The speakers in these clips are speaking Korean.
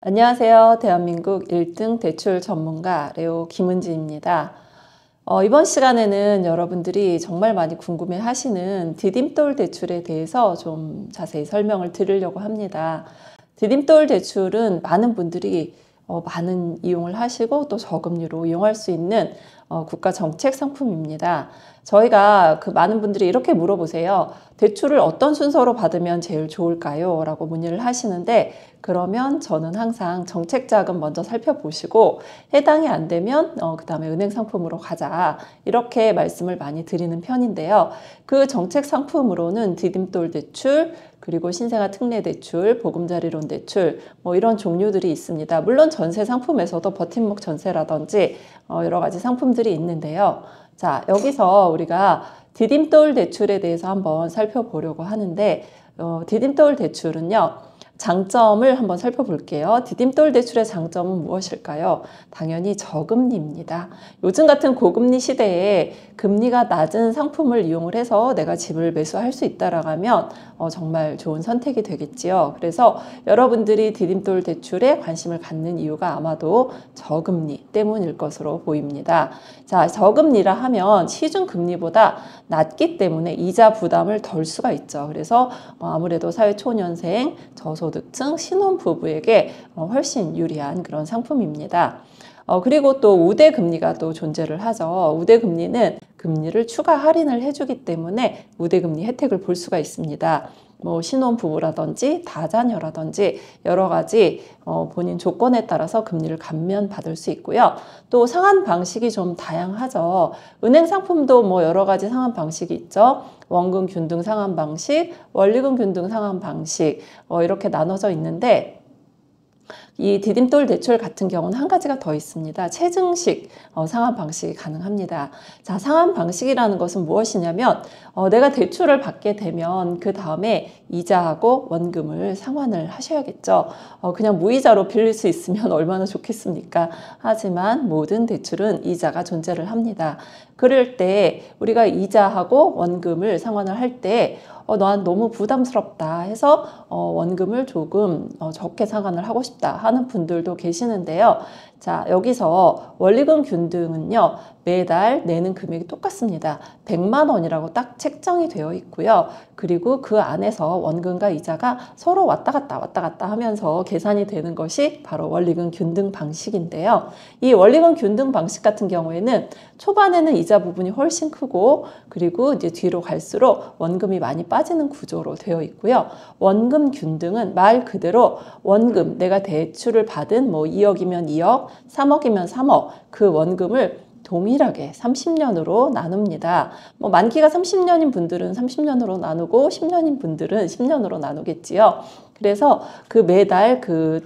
안녕하세요. 대한민국 1등 대출 전문가 레오 김은지입니다. 이번 시간에는 여러분들이 정말 많이 궁금해 하시는 디딤돌 대출에 대해서 좀 자세히 설명을 드리려고 합니다. 디딤돌 대출은 많은 분들이 많은 이용을 하시고 또 저금리로 이용할 수 있는 국가 정책 상품입니다. 저희가 많은 분들이 이렇게 물어보세요. 대출을 어떤 순서로 받으면 제일 좋을까요? 라고 문의를 하시는데, 그러면 저는 항상 정책 자금 먼저 살펴보시고 해당이 안 되면 그 다음에 은행 상품으로 가자, 이렇게 말씀을 많이 드리는 편인데요. 그 정책 상품으로는 디딤돌 대출, 그리고 신생아 특례 대출, 보금자리론 대출, 이런 종류들이 있습니다. 물론 전세 상품에서도 버팀목 전세라든지 여러 가지 상품들이 있는데요. 자, 여기서 우리가 디딤돌 대출에 대해서 한번 살펴보려고 하는데, 디딤돌 대출은요, 장점을 한번 살펴볼게요. 디딤돌 대출의 장점은 무엇일까요? 당연히 저금리입니다. 요즘 같은 고금리 시대에 금리가 낮은 상품을 이용을 해서 내가 집을 매수할 수 있다라고 하면 정말 좋은 선택이 되겠지요. 그래서 여러분들이 디딤돌 대출에 관심을 갖는 이유가 아마도 저금리 때문일 것으로 보입니다. 자, 저금리라 하면 시중금리보다 낮기 때문에 이자 부담을 덜 수가 있죠. 그래서 아무래도 사회초년생, 저소득층, 신혼부부에게 훨씬 유리한 그런 상품입니다. 그리고 또 우대금리가 또 존재를 하죠. 우대금리는 금리를 추가 할인을 해주기 때문에 우대금리 혜택을 볼 수가 있습니다. 신혼부부라든지 다자녀라든지 여러 가지 본인 조건에 따라서 금리를 감면받을 수 있고요. 또 상환 방식이 좀 다양하죠. 은행 상품도 여러 가지 상환 방식이 있죠. 원금 균등 상환 방식, 원리금 균등 상환 방식 이렇게 나눠져 있는데, 이 디딤돌 대출 같은 경우는 한 가지가 더 있습니다. 체증식 상환 방식이 가능합니다. 자, 상환 방식이라는 것은 무엇이냐면 내가 대출을 받게 되면 그 다음에 이자하고 원금을 상환을 하셔야겠죠. 그냥 무이자로 빌릴 수 있으면 얼마나 좋겠습니까? 하지만 모든 대출은 이자가 존재를 합니다. 그럴 때 우리가 이자하고 원금을 상환을 할 때 난 너무 부담스럽다 해서 원금을 조금 적게 상환을 하고 싶다 하는 분들도 계시는데요. 자, 여기서 원리금 균등은요, 매달 내는 금액이 똑같습니다. 100만 원이라고 딱 책정이 되어 있고요. 그리고 그 안에서 원금과 이자가 서로 왔다 갔다 하면서 계산이 되는 것이 바로 원리금 균등 방식인데요. 이 원리금 균등 방식 같은 경우에는 초반에는 이자 부분이 훨씬 크고, 그리고 이제 뒤로 갈수록 원금이 많이 빠지는 구조로 되어 있고요. 원금 균등은 말 그대로 원금, 내가 대출을 받은 2억이면 2억, 3억이면 3억, 그 원금을 동일하게 30년으로 나눕니다. 만기가 30년인 분들은 30년으로 나누고 10년인 분들은 10년으로 나누겠지요. 그래서 매달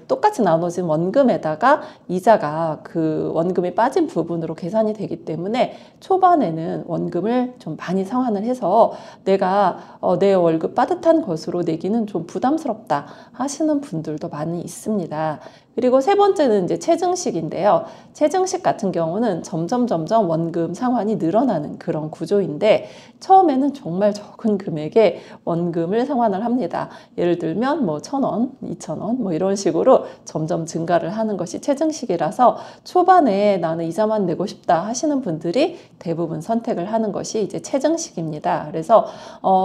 똑같이 나눠진 원금에다가 이자가 원금이 빠진 부분으로 계산이 되기 때문에 초반에는 원금을 좀 많이 상환을 해서 내가 내 월급 빠듯한 것으로 내기는 좀 부담스럽다 하시는 분들도 많이 있습니다. 그리고 세 번째는 이제 체증식인데요. 체증식 같은 경우는 점점 원금 상환이 늘어나는 그런 구조인데, 처음에는 정말 적은 금액의 원금을 상환을 합니다. 예를 들면 1,000원, 2,000원 이런 식으로 점점 증가를 하는 것이 체증식이라서 초반에 나는 이자만 내고 싶다 하시는 분들이 대부분 선택을 하는 것이 이제 체증식입니다. 그래서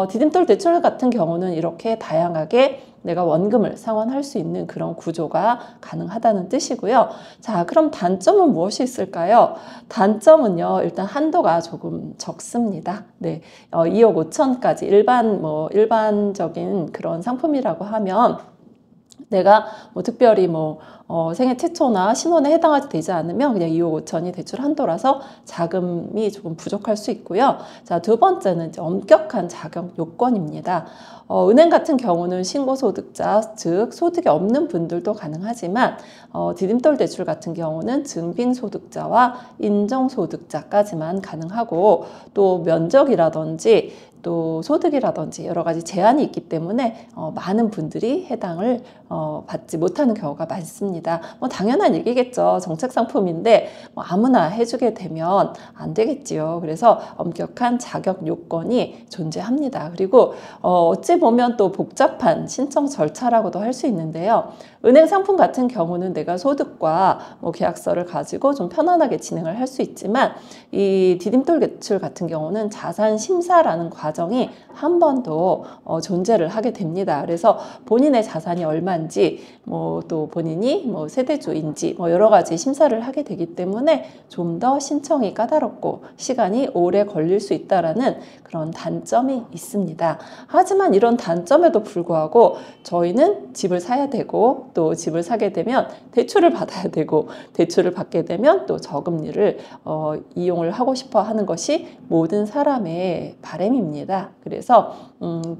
디딤돌 대출 같은 경우는 이렇게 다양하게 내가 원금을 상환할 수 있는 그런 구조가 가능하다는 뜻이고요. 자, 그럼 단점은 무엇이 있을까요? 단점은요, 일단 한도가 조금 적습니다. 네, 2억 5천까지 일반적인 그런 상품이라고 하면 내가 특별히 생애 최초나 신혼에 해당하지 되지 않으면 그냥 2억 5천이 대출 한도라서 자금이 조금 부족할 수 있고요. 자, 두 번째는 이제 엄격한 자격 요건입니다. 은행 같은 경우는 신고소득자, 즉 소득이 없는 분들도 가능하지만 디딤돌 대출 같은 경우는 증빙소득자와 인정소득자까지만 가능하고, 또 면적이라든지 또 소득이라든지 여러 가지 제한이 있기 때문에 많은 분들이 해당을 받지 못하는 경우가 많습니다. 뭐 당연한 얘기겠죠. 정책 상품인데 뭐 아무나 해주게 되면 안 되겠지요. 그래서 엄격한 자격 요건이 존재합니다. 그리고 어찌 보면 또 복잡한 신청 절차라고도 할 수 있는데요. 은행 상품 같은 경우는 내가 소득과 뭐 계약서를 가지고 좀 편안하게 진행을 할 수 있지만 이 디딤돌 대출 같은 경우는 자산 심사라는 과정이 한 번 더 존재를 하게 됩니다. 그래서 본인의 자산이 얼마인지 뭐 또 본인이 뭐 세대주인지 뭐 여러 가지 심사를 하게 되기 때문에 좀 더 신청이 까다롭고 시간이 오래 걸릴 수 있다라는 그런 단점이 있습니다. 하지만 이런 단점에도 불구하고 저희는 집을 사야 되고 또 집을 사게 되면 대출을 받아야 되고 대출을 받게 되면 또 저금리를 이용을 하고 싶어 하는 것이 모든 사람의 바람입니다. 그래서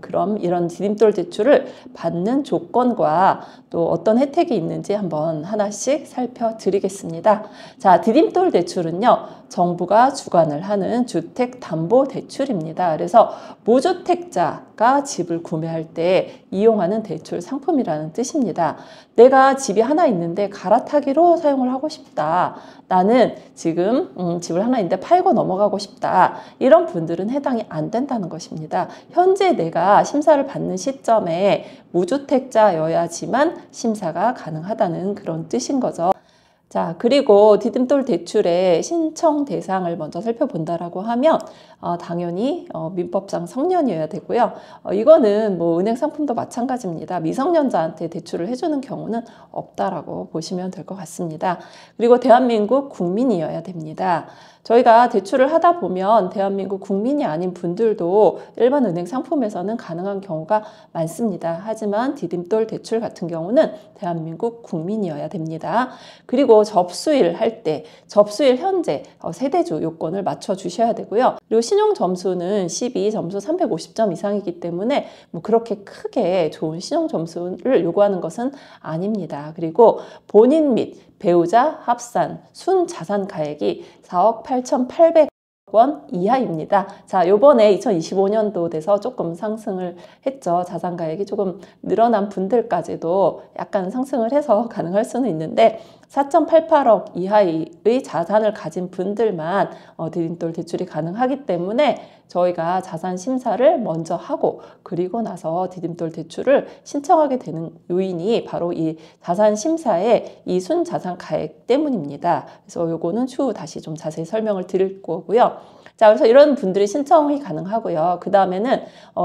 그럼 이런 디딤돌 대출을 받는 조건과 또 어떤 혜택이 있는지 한번 하나씩 살펴드리겠습니다. 자, 디딤돌 대출은요, 정부가 주관을 하는 주택담보대출입니다. 그래서 무주택자가 집을 구매할 때 이용하는 대출 상품이라는 뜻입니다. 내가 집이 하나 있는데 갈아타기로 사용을 하고 싶다. 나는 지금 집을 하나 있는데 팔고 넘어가고 싶다. 이런 분들은 해당이 안 된다는 것입니다. 현재 내가 심사를 받는 시점에 무주택자여야지만 심사가 가능하다는 그런 뜻인 거죠. 자, 그리고 디딤돌 대출의 신청 대상을 먼저 살펴본다라고 하면 당연히 민법상 성년이어야 되고요. 이거는 뭐 은행 상품도 마찬가지입니다. 미성년자한테 대출을 해주는 경우는 없다라고 보시면 될 것 같습니다. 그리고 대한민국 국민이어야 됩니다. 저희가 대출을 하다 보면 대한민국 국민이 아닌 분들도 일반 은행 상품에서는 가능한 경우가 많습니다. 하지만 디딤돌 대출 같은 경우는 대한민국 국민이어야 됩니다. 그리고 접수일 할 때, 접수일 현재 세대주 요건을 맞춰 주셔야 되고요. 그리고 신용 점수는 12, 점수 350점 이상이기 때문에 뭐 그렇게 크게 좋은 신용 점수를 요구하는 것은 아닙니다. 그리고 본인 및 배우자 합산 순 자산 가액이 4억 8,800원 이하입니다. 자, 요번에 2025년도 돼서 조금 상승을 했죠. 자산 가액이 조금 늘어난 분들까지도 약간 상승을 해서 가능할 수는 있는데 4.88억 이하의 자산을 가진 분들만 디딤돌 대출이 가능하기 때문에 저희가 자산 심사를 먼저 하고 그리고 나서 디딤돌 대출을 신청하게 되는 요인이 바로 이 자산 심사의 이 순자산 가액 때문입니다. 그래서 요거는 추후 다시 좀 자세히 설명을 드릴 거고요. 자, 그래서 이런 분들이 신청이 가능하고요. 그 다음에는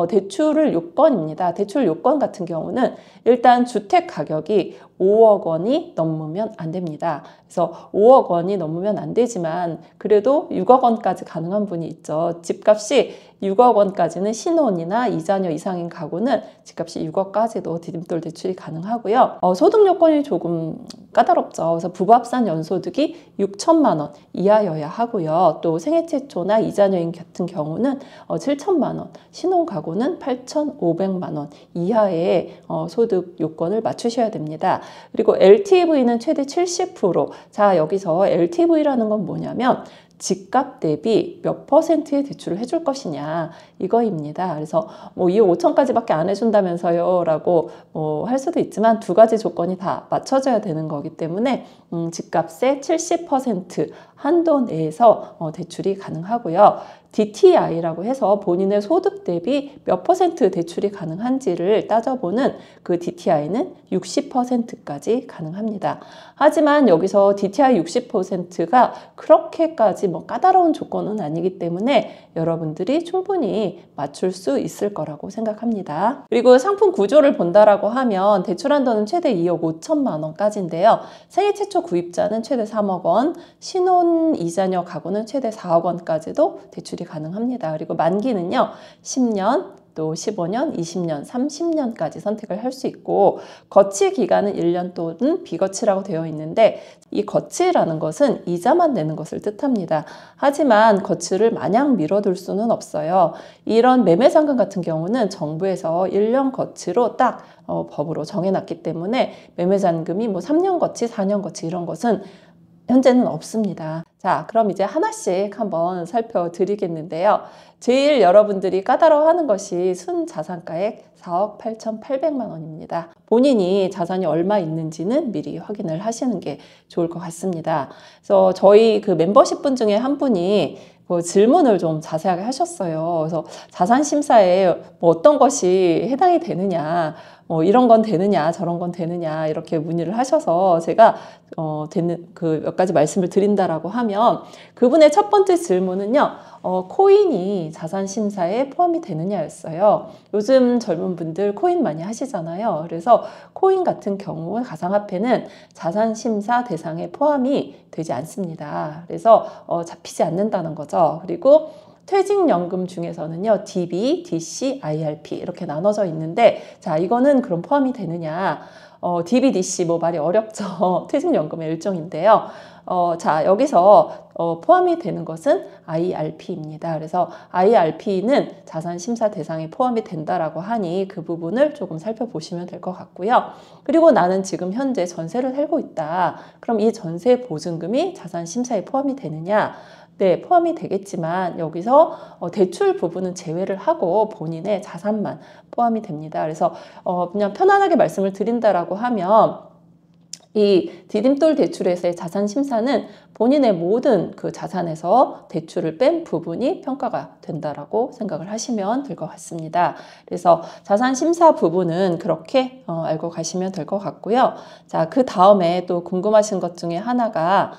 대출 요건입니다. 대출 요건 같은 경우는 일단 주택 가격이 5억 원이 넘으면 안 됩니다. 그래서 5억 원이 넘으면 안 되지만 그래도 6억 원까지 가능한 분이 있죠. 집값이 6억 원까지는 신혼이나 2자녀 이상인 가구는 집값이 6억까지도 디딤돌 대출이 가능하고요. 소득 요건이 조금 까다롭죠. 그래서 부부 합산 연소득이 6천만 원 이하여야 하고요. 또 생애 최초나 2자녀인 같은 경우는 7천만 원, 신혼 가구는 8,500만 원 이하의 소득 요건을 맞추셔야 됩니다. 그리고 LTV는 최대 70%. 자, 여기서 LTV라는 건 뭐냐면 집값 대비 몇 퍼센트의 대출을 해줄 것이냐 이거입니다. 그래서 뭐 2억 5천까지밖에 안 해준다면서요 라고 할 수도 있지만 두 가지 조건이 다 맞춰져야 되는 거기 때문에 집값의 70% 한도 내에서 대출이 가능하고요. DTI라고 해서 본인의 소득 대비 몇 퍼센트 대출이 가능한지를 따져보는 그 DTI는 60%까지 가능합니다. 하지만 여기서 DTI 60%가 그렇게까지 뭐 까다로운 조건은 아니기 때문에 여러분들이 충분히 맞출 수 있을 거라고 생각합니다. 그리고 상품 구조를 본다라고 하면 대출 한도는 최대 2억 5천만 원까지인데요. 생애 최초 구입자는 최대 3억 원, 신혼 2자녀 가구는 최대 4억 원까지도 대출이 가능합니다. 그리고 만기는요, 10년, 또 15년, 20년, 30년까지 선택을 할 수 있고 거치 기간은 1년 또는 비거치라고 되어 있는데 이 거치라는 것은 이자만 내는 것을 뜻합니다. 하지만 거치를 마냥 미뤄둘 수는 없어요. 이런 매매상금 같은 경우는 정부에서 1년 거치로 딱 법으로 정해놨기 때문에 매매잔금이 뭐 3년 거치, 4년 거치 이런 것은 현재는 없습니다. 자, 그럼 이제 하나씩 한번 살펴드리겠는데요. 제일 여러분들이 까다로워하는 것이 순자산가액 4억 8,800만 원입니다. 본인이 자산이 얼마 있는지는 미리 확인을 하시는 게 좋을 것 같습니다. 그래서 저희 그 멤버십 분 중에 한 분이 그 질문을 좀 자세하게 하셨어요. 그래서 자산 심사에 뭐 어떤 것이 해당이 되느냐, 뭐 이런 건 되느냐, 저런 건 되느냐 이렇게 문의를 하셔서 제가 되는 그 몇 가지 말씀을 드린다라고 하면 그분의 첫 번째 질문은요. 코인이 자산 심사에 포함이 되느냐였어요. 요즘 젊은 분들 코인 많이 하시잖아요. 그래서 코인 같은 경우 가상화폐는 자산 심사 대상에 포함이 되지 않습니다. 그래서 잡히지 않는다는 거죠. 그리고 퇴직연금 중에서는요, DB, DC, IRP 이렇게 나눠져 있는데, 자, 이거는 그럼 포함이 되느냐? DB, DC 뭐 말이 어렵죠. 퇴직연금의 일종인데요. 자, 여기서 포함이 되는 것은 IRP입니다. 그래서 IRP는 자산 심사 대상에 포함이 된다라고 하니 그 부분을 조금 살펴보시면 될 것 같고요. 그리고 나는 지금 현재 전세를 살고 있다. 그럼 이 전세 보증금이 자산 심사에 포함이 되느냐? 네, 포함이 되겠지만 여기서 대출 부분은 제외를 하고 본인의 자산만 포함이 됩니다. 그래서 그냥 편안하게 말씀을 드린다라고 하면 이 디딤돌 대출에서의 자산 심사는 본인의 모든 그 자산에서 대출을 뺀 부분이 평가가 된다라고 생각을 하시면 될 것 같습니다. 그래서 자산 심사 부분은 그렇게 알고 가시면 될 것 같고요. 자, 그 다음에 또 궁금하신 것 중에 하나가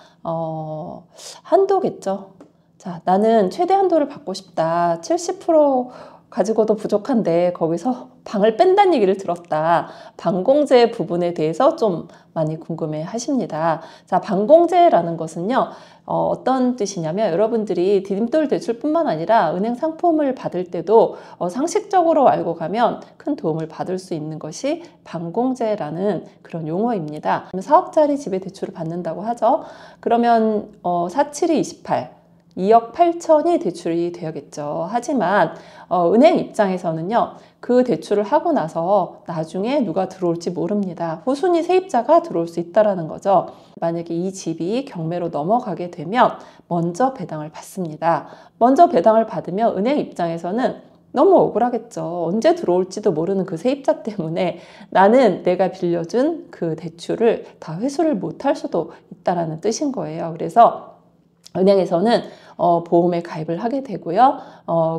한도겠죠. 자, 나는 최대 한도를 받고 싶다. 70% 가지고도 부족한데 거기서 방을 뺀다는 얘기를 들었다. 방공제 부분에 대해서 좀 많이 궁금해 하십니다. 자, 방공제라는 것은요. 어떤 뜻이냐면 여러분들이 디딤돌 대출뿐만 아니라 은행 상품을 받을 때도 상식적으로 알고 가면 큰 도움을 받을 수 있는 것이 방공제라는 그런 용어입니다. 4억짜리 집에 대출을 받는다고 하죠. 그러면 47이 28. 2억 8천이 대출이 되어야겠죠. 하지만 은행 입장에서는요. 그 대출을 하고 나서 나중에 누가 들어올지 모릅니다. 후순위 세입자가 들어올 수 있다는 거죠. 만약에 이 집이 경매로 넘어가게 되면 먼저 배당을 받습니다. 먼저 배당을 받으면 은행 입장에서는 너무 억울하겠죠. 언제 들어올지도 모르는 그 세입자 때문에 나는 내가 빌려준 그 대출을 다 회수를 못할 수도 있다는 뜻인 거예요. 그래서 은행에서는 보험에 가입을 하게 되고요.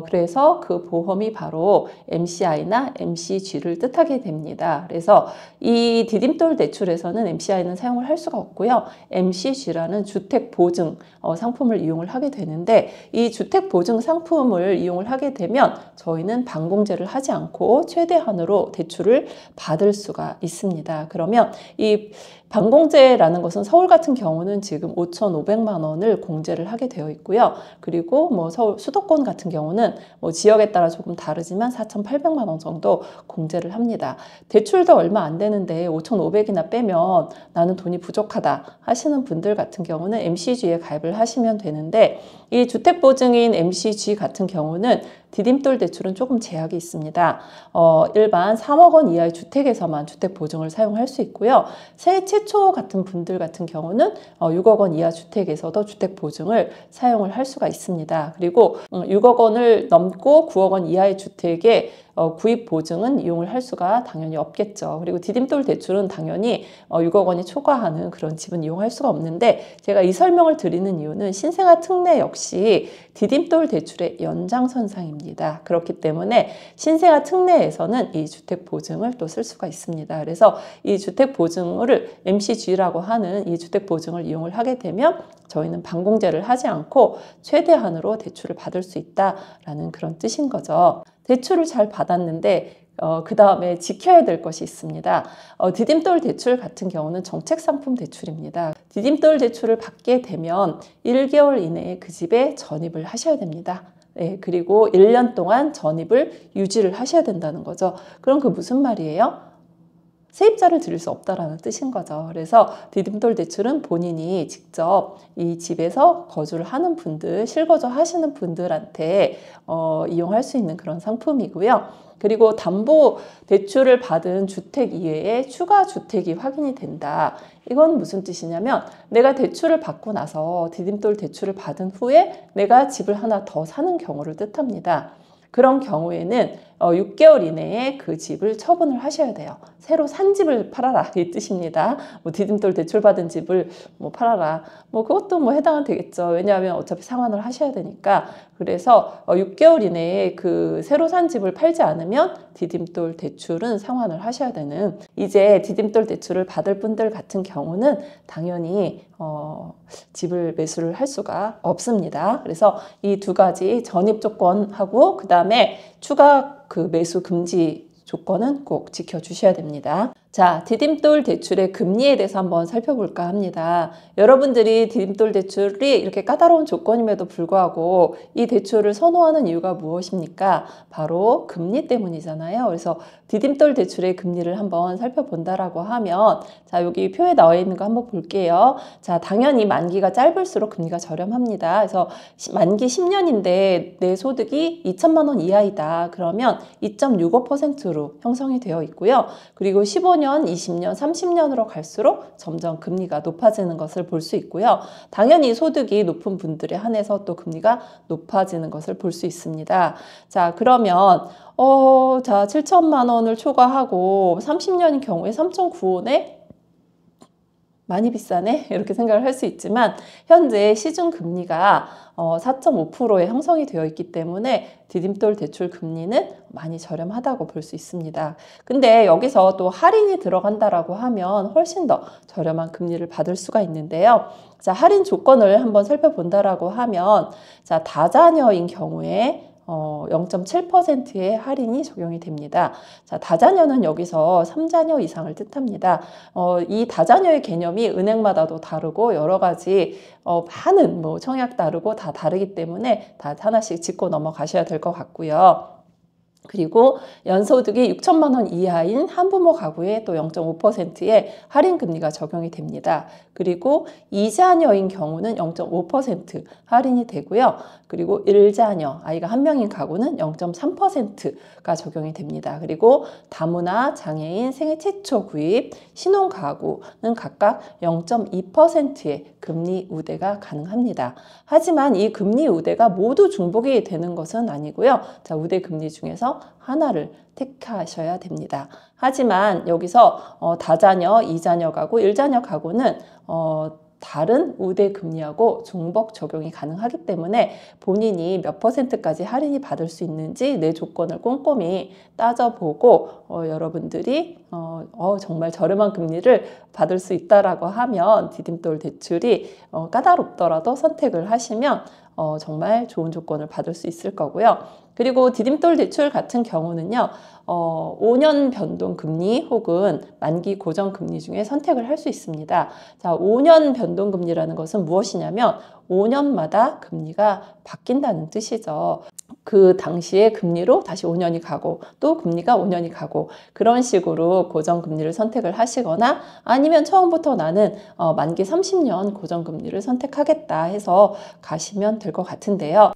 그래서 그 보험이 바로 MCI나 MCG를 뜻하게 됩니다. 그래서 이 디딤돌 대출에서는 MCI는 사용을 할 수가 없고요. MCG라는 주택보증 상품을 이용을 하게 되는데 이 주택보증 상품을 이용을 하게 되면 저희는 방공제를 하지 않고 최대한으로 대출을 받을 수가 있습니다. 그러면 이 방공제라는 것은 서울 같은 경우는 지금 5,500만 원을 공제를 하게 되어 있고요. 그리고 뭐 서울 수도권 같은 경우는 뭐 지역에 따라 조금 다르지만 4,800만 원 정도 공제를 합니다. 대출도 얼마 안 되는데 5,500이나 빼면 나는 돈이 부족하다 하시는 분들 같은 경우는 MCG에 가입을 하시면 되는데 이 주택보증인 MCG 같은 경우는 디딤돌 대출은 조금 제약이 있습니다. 일반 3억 원 이하의 주택에서만 주택보증을 사용할 수 있고요. 새해 최초 같은 분들 같은 경우는 6억 원 이하 주택에서도 주택보증을 사용을 할 수가 있습니다. 그리고 6억 원을 넘고 9억 원 이하의 주택에 구입 보증은 이용을 할 수가 당연히 없겠죠. 그리고 디딤돌 대출은 당연히 6억 원이 초과하는 그런 집은 이용할 수가 없는데 제가 이 설명을 드리는 이유는 신생아 특례 역시 디딤돌 대출의 연장선상입니다. 그렇기 때문에 신생아 특례에서는 이 주택보증을 또 쓸 수가 있습니다. 그래서 이 주택보증을 MCG라고 하는 이 주택보증을 이용을 하게 되면 저희는 방공제를 하지 않고 최대한으로 대출을 받을 수 있다라는 그런 뜻인 거죠. 대출을 잘 받았는데 그 다음에 지켜야 될 것이 있습니다. 디딤돌 대출 같은 경우는 정책상품 대출입니다. 디딤돌 대출을 받게 되면 1개월 이내에 그 집에 전입을 하셔야 됩니다. 네, 그리고 1년 동안 전입을 유지를 하셔야 된다는 거죠. 그럼 그 무슨 말이에요? 세입자를 들일 수 없다라는 뜻인 거죠. 그래서 디딤돌 대출은 본인이 직접 이 집에서 거주를 하는 분들, 실거주 하시는 분들한테 이용할 수 있는 그런 상품이고요. 그리고 담보 대출을 받은 주택 이외에 추가 주택이 확인이 된다. 이건 무슨 뜻이냐면 내가 대출을 받고 나서 디딤돌 대출을 받은 후에 내가 집을 하나 더 사는 경우를 뜻합니다. 그런 경우에는 6개월 이내에 그 집을 처분을 하셔야 돼요. 새로 산 집을 팔아라 이 뜻입니다. 뭐 디딤돌 대출 받은 집을 뭐 팔아라. 뭐 그것도 뭐 해당은 되겠죠. 왜냐하면 어차피 상환을 하셔야 되니까. 그래서 6개월 이내에 그 새로 산 집을 팔지 않으면 디딤돌 대출은 상환을 하셔야 되는, 이제 디딤돌 대출을 받을 분들 같은 경우는 당연히 집을 매수를 할 수가 없습니다. 그래서 이 두 가지 전입 조건하고 그 다음에 추가 그 매수 금지 조건은 꼭 지켜주셔야 됩니다. 자, 디딤돌 대출의 금리에 대해서 한번 살펴볼까 합니다. 여러분들이 디딤돌 대출이 이렇게 까다로운 조건임에도 불구하고 이 대출을 선호하는 이유가 무엇입니까? 바로 금리 때문이잖아요. 그래서 디딤돌 대출의 금리를 한번 살펴본다라고 하면, 자, 여기 표에 나와 있는 거 한번 볼게요. 자, 당연히 만기가 짧을수록 금리가 저렴합니다. 그래서 만기 10년인데 내 소득이 2천만 원 이하이다. 그러면 2.65%로 형성이 되어 있고요. 그리고 15년 20년, 30년으로 갈수록 점점 금리가 높아지는 것을 볼 수 있고요. 당연히 소득이 높은 분들에 한해서 또 금리가 높아지는 것을 볼 수 있습니다. 자, 그러면 자, 7천만 원을 초과하고 30년인 경우에 3.95네? 많이 비싸네? 이렇게 생각을 할 수 있지만 현재 시중 금리가 4.5%에 형성이 되어 있기 때문에 디딤돌 대출 금리는 많이 저렴하다고 볼 수 있습니다. 근데 여기서 또 할인이 들어간다라고 하면 훨씬 더 저렴한 금리를 받을 수가 있는데요. 자, 할인 조건을 한번 살펴본다라고 하면, 자, 다자녀인 경우에 0.7%의 할인이 적용이 됩니다. 자, 다자녀는 여기서 3자녀 이상을 뜻합니다. 이 다자녀의 개념이 은행마다도 다르고 여러 가지 많은 뭐 청약 다르고 다 다르기 때문에 다 하나씩 짚고 넘어가셔야 될 것 같고요. 그리고 연소득이 6천만 원 이하인 한부모 가구에 또 0.5%의 할인 금리가 적용이 됩니다. 그리고 2자녀인 경우는 0.5% 할인이 되고요. 그리고 1자녀, 아이가 한 명인 가구는 0.3%가 적용이 됩니다. 그리고 다문화, 장애인, 생애 최초 구입, 신혼 가구는 각각 0.2%의 금리 우대가 가능합니다. 하지만 이 금리 우대가 모두 중복이 되는 것은 아니고요. 자, 우대 금리 중에서 하나를 택하셔야 됩니다. 하지만 여기서 다자녀, 2자녀 가구, 1자녀 가구는 다른 우대 금리하고 중복 적용이 가능하기 때문에 본인이 몇 %까지 할인이 받을 수 있는지 내 조건을 꼼꼼히 따져보고 여러분들이 정말 저렴한 금리를 받을 수 있다라고 하면 디딤돌 대출이 까다롭더라도 선택을 하시면 정말 좋은 조건을 받을 수 있을 거고요. 그리고 디딤돌 대출 같은 경우는요, 5년 변동 금리 혹은 만기 고정 금리 중에 선택을 할 수 있습니다. 자, 5년 변동 금리라는 것은 무엇이냐면 5년마다 금리가 바뀐다는 뜻이죠. 그 당시의 금리로 다시 5년이 가고 또 금리가 5년이 가고 그런 식으로 고정금리를 선택을 하시거나 아니면 처음부터 나는 만기 30년 고정금리를 선택하겠다 해서 가시면 될 것 같은데요.